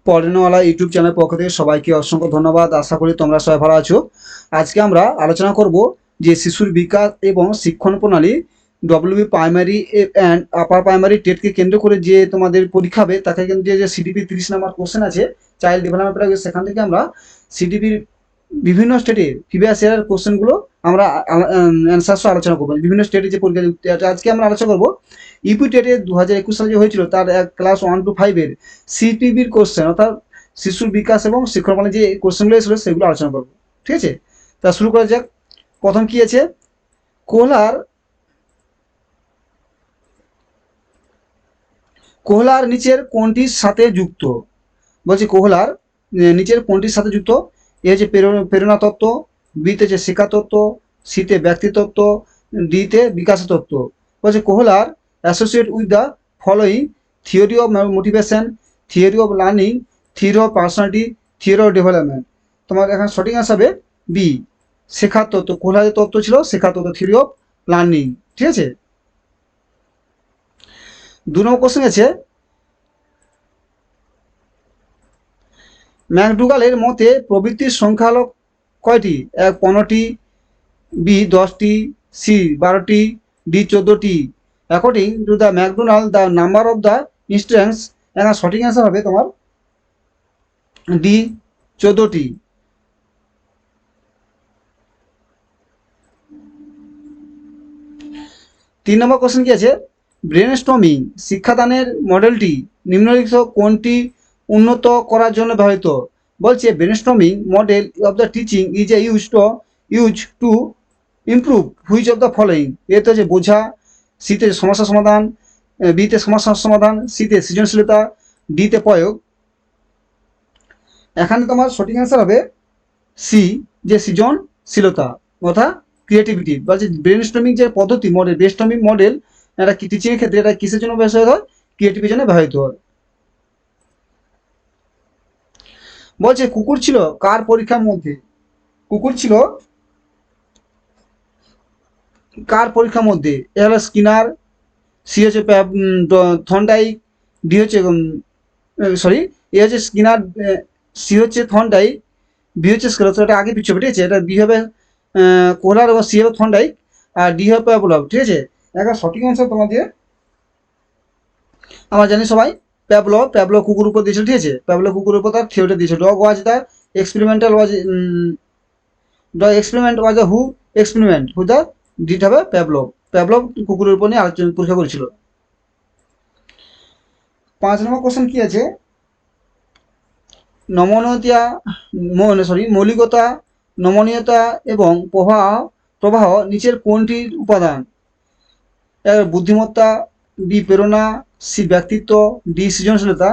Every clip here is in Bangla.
পড়নেওয়ালা ইউটিউব চ্যানেল পক্ষ থেকে সবাইকে অসংখ্য ধন্যবাদ। আশা করি তোমরা সবাই ভালো আছো। আজকে আমরা আলোচনা করব যে শিশুর বিকাশ এবং শিক্ষণ প্রণালী WB primary and upper primary টেটকে কেন্দ্র করে যে তোমাদের পরীক্ষা হবে তাকে কিন্তু যে সিডিপি 30 নম্বর কোশ্চেন আছে চাইল্ড ডেভেলপমেন্ট, সেখান থেকে আমরা সিডিপির বিভিন্ন স্টেটে প্রিভিয়াস ইয়ারের কোশ্চেনগুলো আমরা অ্যান্সার্স আলোচনা করবো। বিভিন্ন স্টেটে যে পরীক্ষা আজকে আমরা আলোচনা করবো ইউপি টেটে 2021 সালে যে হয়েছিল তার ক্লাস 1 to 5 এর সিপিবির কোশ্চেন, অর্থাৎ শিশুর বিকাশ এবং শিক্ষণ মানে যে কোশ্চেনগুলো এসেছিল সেগুলো আলোচনা করবো। ঠিক আছে, তা শুরু করা যাক। প্রথম কি আছে, কোহলার কোহলার নিচের কোনটির সাথে যুক্ত? বলছি কোহলার নিচের কোনটির সাথে যুক্ত? এ হচ্ছে প্রেরণা তত্ত্ব, বিতে হচ্ছে শিক্ষা তত্ত্ব, সিতে ব্যক্তি তত্ত্ব, ডিতে বিকাশ তত্ত্ব। বলছে কোহলার associate with the following theory of motivation, theory of learning, theory of personality, theory of development. তোমার এখানে সঠিক আনসার হবে বি, শেখার তত্ত্ব। কোহলার তত্ত্ব ছিল শেখার তত্ত্ব, থিওরি অফ লার্নিং। ঠিক আছে, 2 নম্বর কোশ্চেন আছে, ম্যাকডুগালের মতে প্রবৃত্তির সংখ্যা হলো কয়টি? 15টি, বি 10টি, সি 12টি, ডি 14টি। According to the McDonald the number of the instance, এখানে সঠিক অ্যান্সার হবে তোমার ডি 14টি। 3 নম্বর কোশ্চেন কি আছে, ব্রেন স্টর্মিং শিক্ষাদানের মডেলটি নিম্নলিখিত কোনটি উন্নত করার জন্য ব্যবহৃত? বলছে brain storming model of the teaching is a use to improve which of the following. এতে হচ্ছে বোঝা, সিতে সমস্যা সমাধান, বিতে সমস্যার সমাধান, সিতে সৃজনশীলতা, ডিতে প্রয়োগ। এখানে তোমার সঠিক অ্যান্সার হবে সি, যে সৃজনশীলতা অর্থাৎ ক্রিয়েটিভিটি। বলছে ব্রেন স্টর্মিং যে পদ্ধতি মডেল, ব্রেন স্টর্মিং মডেল এটা টিচিং এর ক্ষেত্রে এটা কিসের জন্য ব্যবহৃত হয়? ক্রিয়েটিভিটির জন্য ব্যবহৃত হয়। বলছে কুকুর ছিল কার পরীক্ষার মধ্যে? কুকুর ছিল কার পরীক্ষার মধ্যে? এ হলো স্কিনার, সি হচ্ছে থর্নডাইক, ডি হচ্ছে সরি, এ হচ্ছে স্কিনার, সি হচ্ছে থর্নডাইক, বি হচ্ছে স্কেলর। তো এটা আগে পিছু হবে। ঠিক আছে, এটা বি হবে কোহলার এবং সি হবে থর্নডাইক, আর ডি হবে প্যাভলভ। ঠিক আছে, এখন সঠিক অ্যান্সার তোমাদের আমরা জানি সবাই প্যাভলভ কুকুর উপর দিয়েছিল। ঠিক আছে, প্যাভলভ কুকুরের উপর তার থিওরিটা দিয়েছিল। Dog was the experimental was the experiment was the who experiment who the did হবে প্যাভলভ কুকুরের উপর নিয়ে আলোচনা পরীক্ষা করেছিল। 5 নম্বর কোশ্চেন কি আছে, মৌলিকতা, নমনীয়তা এবং প্রবাহ নিচের কোনটির উপাদান? বুদ্ধিমত্তা, বি প্রেরণা, সি ব্যক্তিত্ব, ডি সৃজনশীলতা।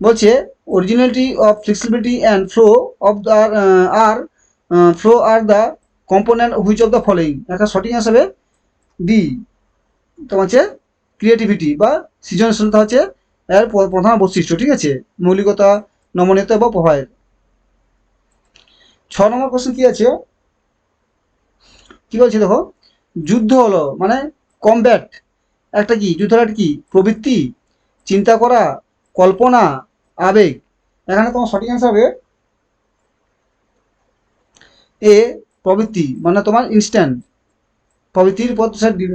বলছে originality of flexibility and flow are the component which of the following. একটা সঠিক অ্যান্সার হবে ডি, তোমার হচ্ছে ক্রিয়েটিভিটি বা সৃজনশীলতা হচ্ছে এর প্রধান বৈশিষ্ট্য। ঠিক আছে, মৌলিকতা, নমনীয়তা বা প্রভাবের। 6 নম্বর কোশ্চেন কি আছে, কি বলছে দেখো, যুদ্ধ হলো মানে কমব্যাট একটা কি? যুদ্ধ একটা কি? প্রবৃত্তি, চিন্তা করা, কল্পনা, আবেগ। এখানে তোমার সঠিক অ্যান্সার হবে এ, প্রবৃত্তি, মানে তোমার ইনস্ট্যান্ট প্রবৃত্তির উপর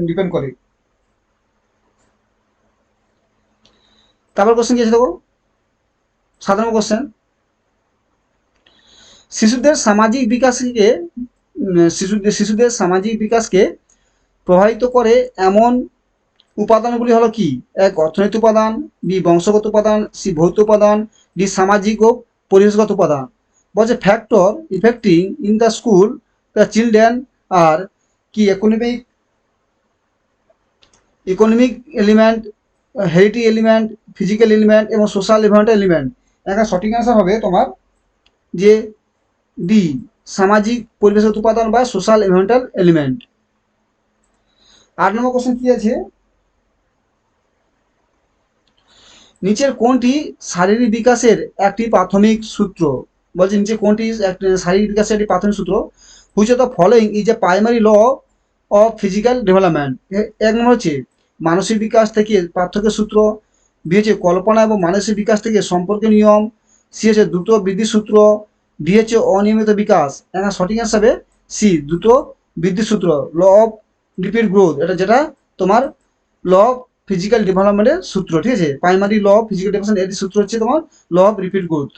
ডিপেন্ড করে। তারপর কোশ্চেন কি আছে দেখো, 7 নম্বর কোশ্চেন, শিশুদের সামাজিক বিকাশকে শিশুদের সামাজিক বিকাশকে প্রভাবিত করে এমন উপাদানগুলি হলো কি? 1 অর্থনৈতিক উপাদান, বি বংশগত উপাদান, সি ভৌত উপাদান, ডি সামাজিক ও পরিবেশগত উপাদান। বলছে factor affecting in the school the children আর কি? Economic element, heredity element, physical element এবং সোশ্যাল এনভায়রনমেন্টাল এলিমেন্ট। এখানে সঠিক অ্যান্সার হবে তোমার যে ডি, সামাজিক পরিবেশগত উপাদান বা সোশ্যাল এনভায়রনমেন্টাল এলিমেন্ট। 8 নম্বর কোশ্চেন কি আছে, নিচের কোনটি শারীরিক বিকাশের একটি প্রাথমিক সূত্র? বলছে নিচে কোনটি শারীরিক বিকাশের একটি প্রাথমিক সূত্র? Which of the following is a primary law of physical development. 1 number হচ্ছে মানসিক বিকাশ থেকে পার্থক্যের সূত্র, বি হচ্ছে কল্পনা এবং মানসিক বিকাশ থেকে সম্পর্কের নিয়ম, সি হচ্ছে দ্রুত বৃদ্ধি সূত্র, ডি হচ্ছে অনিয়মিত বিকাস। এখানে সঠিক অ্যান্সার হবে সি, দ্রুত বৃদ্ধি সূত্র, ল অফ রিপিট গ্রোথ, এটা যেটা তোমার ল অফ ফিজিক্যাল ডেভেলপমেন্টের সূত্র, ঠিক আছে, primary law of physical development এর সূত্র হচ্ছে তোমার law of repeat growth.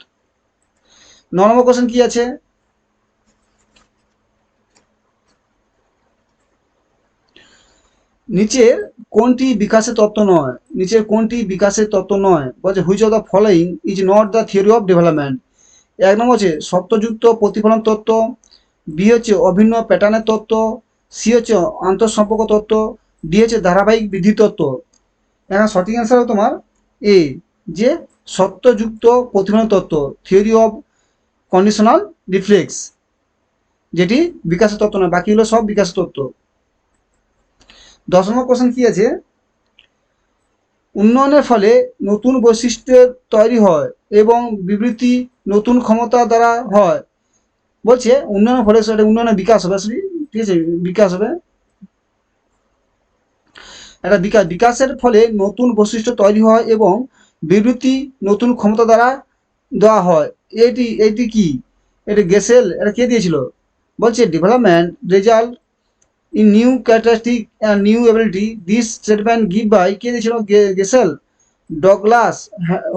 9 number question কি আছে, নিচের কোনটি বিকাশের তত্ত্ব নয়, নিচের কোনটি বিকাশের তত্ত্ব নয়, বলছে which of the following is not the theory of development. এক নম্বর হচ্ছে সত্যযুক্ত প্রতিফলন তত্ত্ব, বি হচ্ছে অভিন্ন প্যাটার্নের তত্ত্ব, সি হচ্ছে আন্তঃসম্পর্ক তত্ত্ব, ডি হচ্ছে ধারাবাহিক বৃদ্ধি তত্ত্ব। এখানে সঠিক অ্যান্সার হবে তোমার এ, যে সত্যযুক্ত প্রতিফলন তত্ত্ব, থিওরি অফ কন্ডিশনাল রিফ্লেক্স, যেটি বিকাশের তত্ত্ব নয়, বাকি হলো সব বিকাশের তত্ত্ব। 10 নম্বর কোশ্চেন কি আছে, উন্নয়নের ফলে নতুন বৈশিষ্ট্যের তৈরি হয় এবং বিবৃতি নতুন ক্ষমতা দ্বারা হয়। বলছে উন্নয়নের ফলে সেটা উন্নয়নের বিকাশ হবে, ঠিক আছে, বিকাশ হবে, একটা বিকাশের ফলে নতুন বৈশিষ্ট্য তৈরি হয় এবং বিবৃতি নতুন ক্ষমতা দ্বারা দেওয়া হয়। এটি কি, এটা গেসেল, এটা কে দিয়েছিল, বলছে development result in new characteristic and new ability, this statement give by, কে দিয়েছিল, Gesell, Douglas,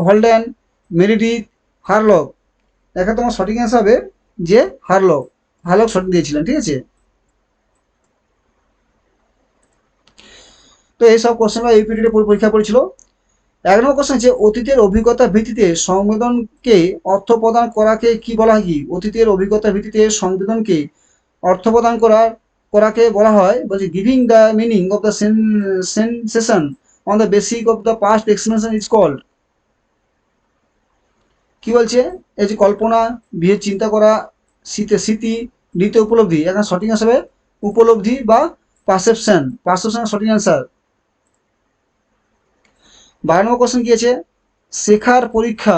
Holden, Meredith, Hurlock. দেখা তোমার সঠিক অ্যান্সার হবে যে হারলক, হারলক সঠিক দিয়েছিলেন, ঠিক আছে। তো এইসব কোশ্চেনগুলো এই পিরিয়ডে পরীক্ষা পড়েছিল। 1 নম্বর কোশ্চেন হচ্ছে অতীতের অভিজ্ঞতার ভিত্তিতে সংবেদনকে অর্থ প্রদান করাকে কি বলা হয়, কি অতীতের অভিজ্ঞতার ভিত্তিতে সংবেদনকে অর্থ প্রদান করাকে বলা হয়, বলছে giving the meaning of the sensation on the basic of the past experience is called. কি বলছে, এই যে কল্পনা, বিয়ে চিন্তা করা, শীতে স্মৃতি, ডিতে উপলব্ধি। এখন সঠিক হিসাবে উপলব্ধি বা পারসেপশন, পারসেপশন সঠিক অ্যান্সার। 12 নম্বর কোশ্চেন কি আছে, শেখার পরীক্ষা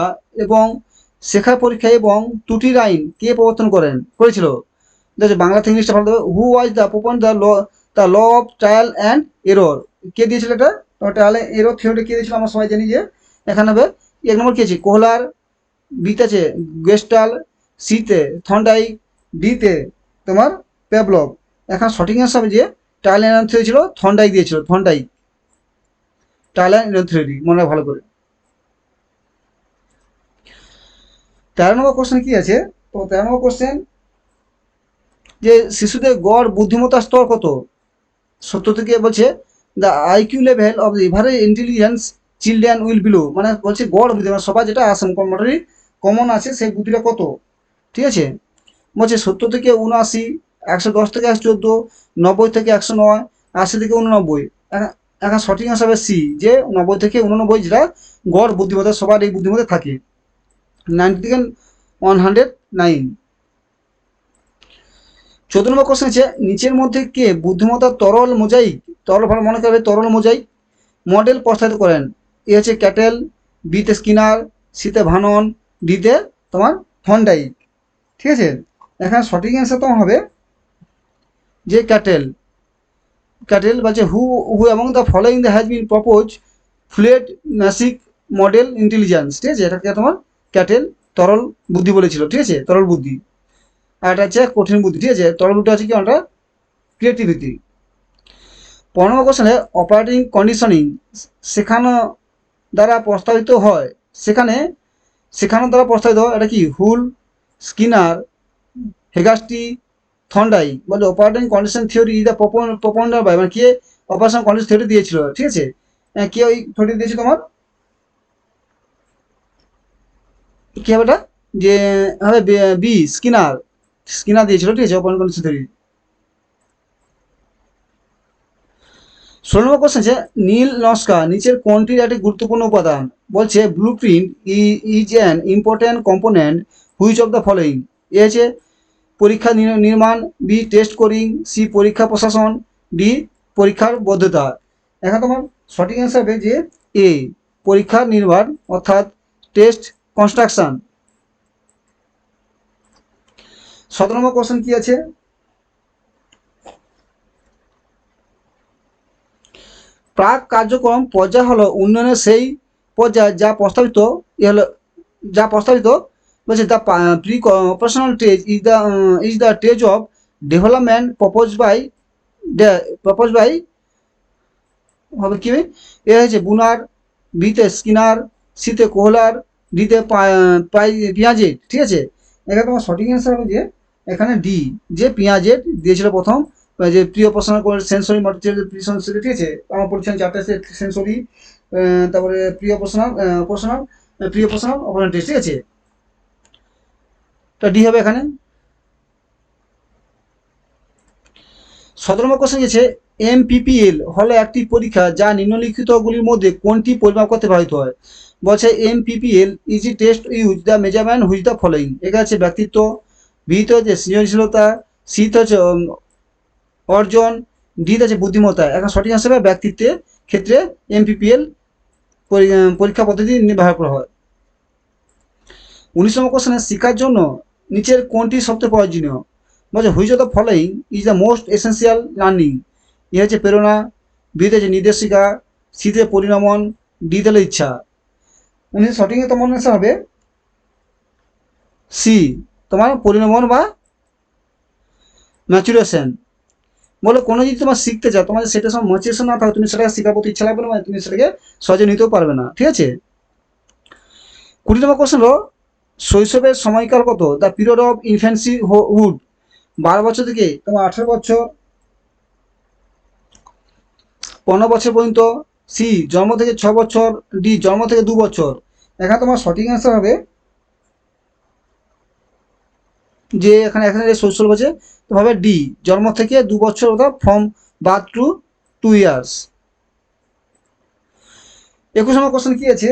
এবং ত্রুটির আইন কে প্রবর্তন করেছিল, বাংলা থেকে ইংলিশটা ভালো হবে, who was the propone the law of trial and error, কে দিয়েছিল এটা, ট্রায়াল অ্যান্ড এরর থিওরিটা কে দিয়েছিল, আমরা সবাই জানি যে এখানে হবে 1 নম্বর কি আছে কোহলার, বিতে আছে গেস্টাল, সিতে থন্ডাইক, ডিতে তোমার পেভলভ। এখন সঠিক অ্যান্সার হবে যে ট্রায়াল অ্যান্ড এরর থিওরি ছিল থন্ডাইক দিয়েছিল, Thorndike, trial and error theory, মনে হয় ভালো করে। 13 নম্বর কোশ্চেন কি আছে, তো 13 নম্বর কোশ্চেন যে শিশুদের গড় বুদ্ধিমত্তার স্তর কত, 70 থেকে বলছে the IQ level of the average intelligence children will below, মানে বলছে গড় বুদ্ধি, মানে সবার যেটা আসে মোটামুটি কমন আছে সেই বুদ্ধিটা কত, ঠিক আছে, বলছে 70 থেকে 79, 110 থেকে 114, 90 থেকে 109, 80 থেকে 89। এখন সঠিক অ্যান্সার হবে সি, যে 90 থেকে 89 যেটা গড় বুদ্ধিমত্তা, সবার এই বুদ্ধিমত্তা থাকে, 90 থেকে 109। 14 নম্বর কোশ্চেন আছে নিচের মধ্যে কে বুদ্ধিমত্তার তরল ভালো মনে করবে, তরল মোজাইক মডেল প্রস্তাবিত করেন, এ হচ্ছে ক্যাটেল, বিতে স্কিনার, সিতে ভানন, ডিতে তোমার থন্ডাইক, ঠিক আছে। এখানে সঠিক অ্যান্সার তোমার হবে যে ক্যাটেল বলছে who among the following the has been propose fluid massic model intelligence, ঠিক আছে, এটাকে তোমার ক্যাটেল তরল বুদ্ধি বলেছিল, ঠিক আছে, তরল বুদ্ধি, আর এটা হচ্ছে কঠিন বুদ্ধি, ঠিক আছে, তরল বুদ্ধি হচ্ছে কি ওটা ক্রিয়েটিভিটি। 15 নম্বর কোশ্চেনে অপারেটিং কন্ডিশনিং শেখানো দ্বারা প্রস্তাবিত হয়, শেখানোর দ্বারা প্রস্তাবিত হয়, এটা কি হুল, স্কিনার, হেগাস্টি, থন্ডাই, বলে operating condition theory is the propounder by, মানে কে অপারেশন কন্ডিশন থিওরি দিয়েছিল, ঠিক আছে, কে ওই থিওরি দিয়েছে তোমার, কি হবে এটা, যে হবে বি স্কিনার দিয়েছিল, ঠিক আছে, operating condition theory. 16 number question আছে নীল নস্কা নিচের কোনটির একটি গুরুত্বপূর্ণ উপাদান, বলছে blue print is an important component which of the following, A হচ্ছে পরীক্ষা নির্মাণ, বি টেস্ট কোরিং, সি পরীক্ষা প্রশাসন, ডি পরীক্ষার বৈধতা। এখন তোমার সঠিক অ্যান্সার হবে যে এ পরীক্ষার নির্মাণ, অর্থাৎ টেস্ট কনস্ট্রাকশন। 17 নম্বর কোশ্চেন কি আছে, প্রাক কার্যক্রম পর্যায় হলো উন্নয়নের সেই পর্যায়ে যা প্রস্তাবিত বলছে the pre operational stage is the stage of development propose by হবে কি এ হয়েছে বুনার, বিতে স্কিনার, সিতে কোহলার, ডিতে পিয়াজেট। ঠিক আছে, এখানে তোমার সঠিক অ্যান্সার হবে যে এখানে ডি, যে পিয়াজেট দিয়েছিল প্রথম, যে pre operational sensory module pre sensory. ঠিক আছে, আমার পড়ছেন 4টে সেন্সরি, তারপরে প্রি অপারেশনাল অপারেশনাল টেস্ট। ঠিক আছে, তো ডি হবে এখানে। 17 নম্বর কোশ্চেন গেছে এমপিপিএল হলো একটি পরীক্ষা যা নিম্নলিখিতগুলির মধ্যে কোনটি পরিমাপ করতে ব্যবহৃত হয়। বলছে MPPL is a test use the measurement which the following. এখানে আছে ব্যক্তিত্ব, বিতে হচ্ছে সৃজনশীলতা, সিতে হচ্ছে অর্জন, ডিতে আছে বুদ্ধিমত্তা। এখন সঠিক আনসার হবে ব্যক্তিত্বের ক্ষেত্রে এমপিপিএল পরীক্ষা পদ্ধতি ব্যবহার করা হয়। 19 নম্বর কোশ্চেনে শিক্ষার জন্য নিচের কোনটি সবচেয়ে প্রয়োজনীয়। বলছে which of the following is the most essential learning. A হচ্ছে প্রেরণা, বিতে হচ্ছে নির্দেশিকা, সিতে পরিণমন, ডিতে হলো ইচ্ছা। সঠিক তোমার আনসার হবে সি, তোমার পরিণমন বা ম্যাচুরেশন। বলে কোনো যদি তোমার শিখতে চাও, তোমার সেটা সব ম্যাচুরেশন না থাকে, তুমি সেটাকে শেখার প্রতি ইচ্ছা লাগবে না, তুমি সেটাকে সহজে নিতেও পারবে না। ঠিক আছে, 20 নম্বর কোশ্চেন হলো শৈশবের সময়কাল কত। The period of infancy hood, 12 বছর থেকে তোমার 18 বছর 15 বছর পর্যন্ত, সি জন্ম থেকে 6 বছর, ডি জন্ম থেকে 2 বছর। এখানে তোমার সঠিক অ্যান্সার হবে যে এখানে শৈশব আছে, তো হবে ডি জন্ম থেকে 2 বছর, অর্থাৎ from birth two 2 years. 21 number question কি আছে,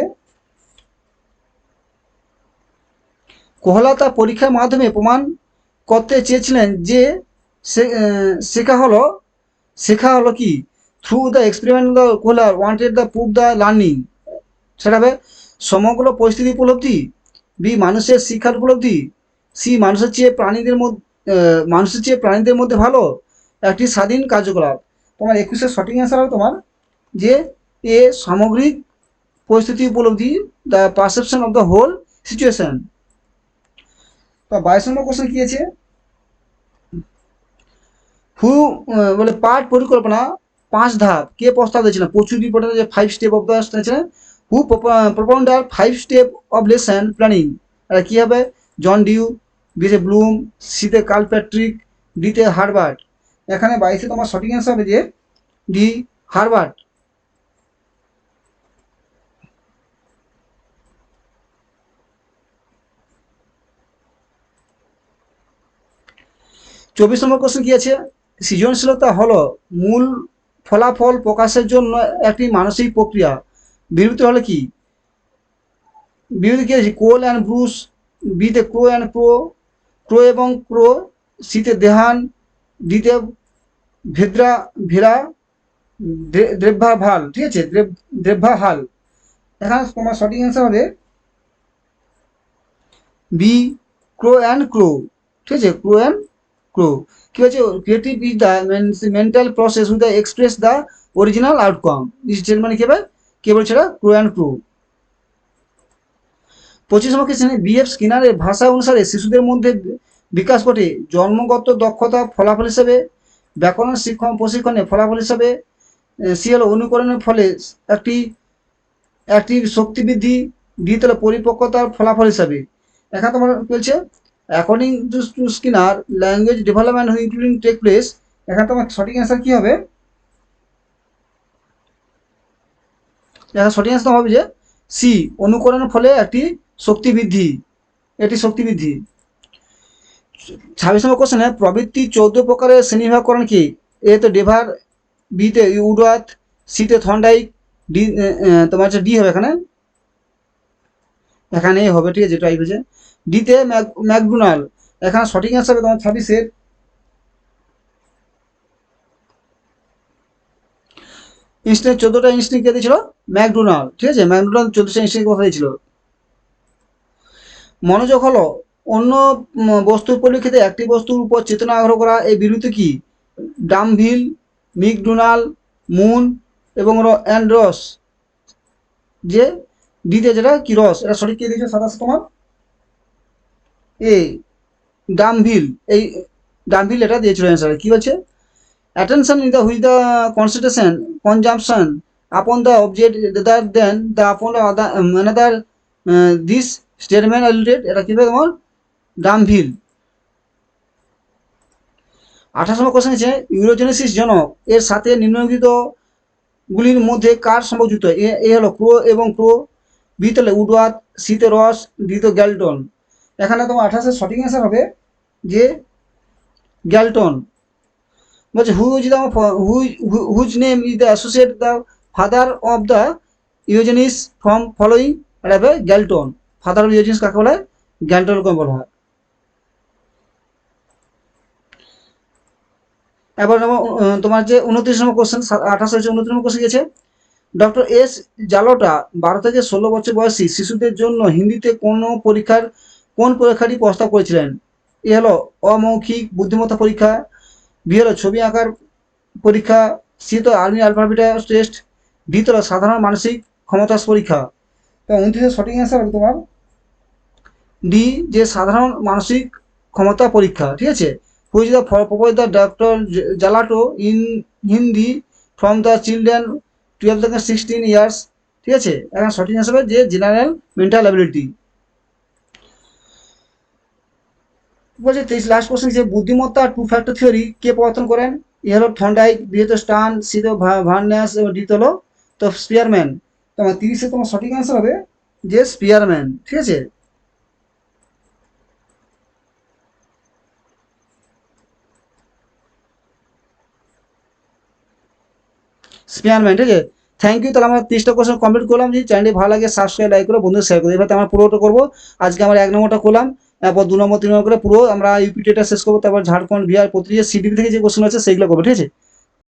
কোহলা তার পরীক্ষার মাধ্যমে প্রমাণ করতে চেয়েছিলেন যে শেখা হলো কি through the experiment the কোহলার wanted the prove the learning. সেটা হবে সমগ্র পরিস্থিতি উপলব্ধি, বি মানুষের শিক্ষার উপলব্ধি, সি মানুষের চেয়ে প্রাণীদের মধ্যে ভালো একটি স্বাধীন কার্যকলাপ। তোমার 21-এর সঠিক অ্যান্সার হবে তোমার যে এ সামগ্রিক পরিস্থিতি উপলব্ধি, the perception of the whole situation. তো 22 নম্বর কোশ্চেন কি আছে, বলে পাঠ পরিকল্পনা 5 ধাপ কে প্রস্তাব দিয়েছিলেন। প্রচুর রিপোর্টার যে 5 স্টেপ অফ দ্য ছিলেন, হু প্রপাউন্ডার 5 স্টেপ অফ লেসন প্ল্যানিং। এটা কি হবে, জন ডিউ, বিতে ব্লুম, সিতে কার্ল প্যাট্রিক, ডিতে হার্বার্ট। এখানে 22-এ তোমার সঠিক অ্যান্সার হবে যে ডি হার্বার্ট। চব্বিশ নম্বর কোশ্চেন কি আছে, সৃজনশীলতা হলো মূল ফলাফল প্রকাশের জন্য একটি মানসিক প্রক্রিয়া। বিরতি হলো কি, বিরতি কি আছে, কোল অ্যান্ড ব্রুস, বিতে ক্রো অ্যান্ড ক্রো এবং ক্রো, সিতে দেহান, ডিতে ভেরা দ্রেভা ভাল। ঠিক আছে, দ্রেভা হাল। এখানে তোমার সঠিক অ্যান্সার হবে বি ক্রো অ্যান্ড ক্রো। ঠিক আছে, ক্রো অ্যান্ড ক্রো। কি হচ্ছে, creative is the mental process with the express the original outcome. মানে কি হবে, কে বলছে এটা, ক্রো অ্যান্ড ক্রো। 25 নম্বর কোশ্চেনে বিএফ স্কিনারের ভাষা অনুসারে শিশুদের মধ্যে বিকাশ ঘটে জন্মগত দক্ষতা ফলাফল হিসেবে, ব্যাকরণ প্রশিক্ষণে ফলাফল হিসাবে, সি হলো অনুকরণের ফলে একটি শক্তি বৃদ্ধি, ডি হলো পরিপক্কতার ফলাফল হিসাবে। এখানে তোমার বলছে according to Skinner language development including take place. এখানে তোমার সঠিক অ্যান্সার কি হবে, এখানে সঠিক অ্যান্সার হবে যে সি অনুকরণের ফলে একটি শক্তি বৃদ্ধি। 26 নম্বর কোশ্চেনে প্রবৃত্তি 14 প্রকারের শ্রেণীবিভাগ করেন কি। এ তো ডেভার, বিতে উডওয়ার্থ, সিতে থর্নডাইক, ডি তোমার হচ্ছে ডি হবে এখানে হবে। ঠিক আছে, যেটা হয়েছে ডিতে ম্যাকডোনাল্ড। এখানে সঠিক অ্যান্সার হবে তোমার 26-এর ইনস্ট্যান্ট 14টা ইনস্ট্যান্ট কে দিয়েছিল, ম্যাকডোনাল্ড। ঠিক আছে, ম্যাকডোনাল্ড 14টা ইনস্ট্যান্ট কথা দিয়েছিল। মনোযোগ হলো অন্য বস্তুর পরিপ্রেক্ষিতে একটি বস্তুর উপর চেতনা আগ্রহ করা। এই বিরতি কি, ডামভিল, ম্যাকডোনাল্ড, মুন এবং অ্যান্ড্রস। যে ডিতে যেটা কি রস, এটা সঠিক কে দিয়েছে সাতাশ তোমার এ ডামভিল, এই ডামভিল এটা দিয়েছিল অ্যান্সারে। কি বলছে, attention in the which the concentration consumption upon the object rather than the আপন অ্যানাদার দিস স্টেটমেন্ট অ্যালুডেড, এটা কি হবে তোমার ডামভিল। 28 নম্বর কোশ্চেন আছে ইউরোজেনেসিস জনক এর সাথে নিম্নলিখিত গুলির মধ্যে কার সম্পর্ক যুক্ত, এ হলো ক্রো এবং ক্রো, বি তাহলে উডওয়ার্থ, সি তে রস, ডি তো গ্যালটন। এখানে তোমার 28 সঠিক অ্যান্সার হবে যে গ্যালটন। বলছে whose name is the associate the father of the eugenics from following, এটা হবে গ্যালটন। ফাদার অফ ইউজেনিস কাকে বলা হয়, গ্যালটনকে বলা হয়। এবার তোমার যে 29 নম্বর কোশ্চেন, 28 হচ্ছে 29 নম্বর কোশ্চেন গেছে, ডক্টর এস জালোটা 12 থেকে 16 বছর বয়সী শিশুদের জন্য হিন্দিতে কোন পরীক্ষাটি প্রস্তাব করেছিলেন, এ হলো অমৌখিক বুদ্ধিমত্তা পরীক্ষা, বি হলো ছবি আঁকার পরীক্ষা, সি তো আর্মি অ্যালফাবেটা টেস্ট, ডি হলো সাধারণ মানসিক ক্ষমতা পরীক্ষা। তো 29 সঠিক অ্যান্সার হবে তোমার ডি, যে সাধারণ মানসিক ক্ষমতা পরীক্ষা। ঠিক আছে, which the propose the doctor জালাটো in Hindi from the children 12 থেকে 16 ইয়ার্স। ঠিক আছে, এখন সঠিক হিসাবে যে জেনারেল মেন্টাল অ্যাবিলিটি। বলছে 23 লাস্ট কোশ্চেন, যে বুদ্ধিমত্তা টু ফ্যাক্টর থিওরি কে প্রবর্তন করেন, এ হলো থর্নডাইক, বি হলো স্টার্ন, সি তো ভার্নেস এবং ডি হলো তো স্পিয়ারম্যান। তোমার 30-এ তোমার সঠিক অ্যান্সার হবে যে স্পিয়ারম্যান। ঠিক আছে, স্পেয়ারম্যান। ঠিক আছে, থ্যাংক ইউ। তাহলে আমরা 30টা কোশ্চেন কমপ্লিট করলাম। যদি চ্যানেলটি ভালো লাগে সাবস্ক্রাইব লাইক করে বন্ধুদের শেয়ার করে, এবার আমরা পুরোটা করবো। আজকে আমরা 1 নম্বরটা করলাম, তারপর 2 নম্বর 3 নম্বর করে পুরো আমরা ইউপি টেটা শেষ করবো, তারপর ঝাড়খণ্ড বিহার প্রতিটি সিডিপি থেকে যে কোশ্চেন আছে সেইগুলো করবো। ঠিক আছে।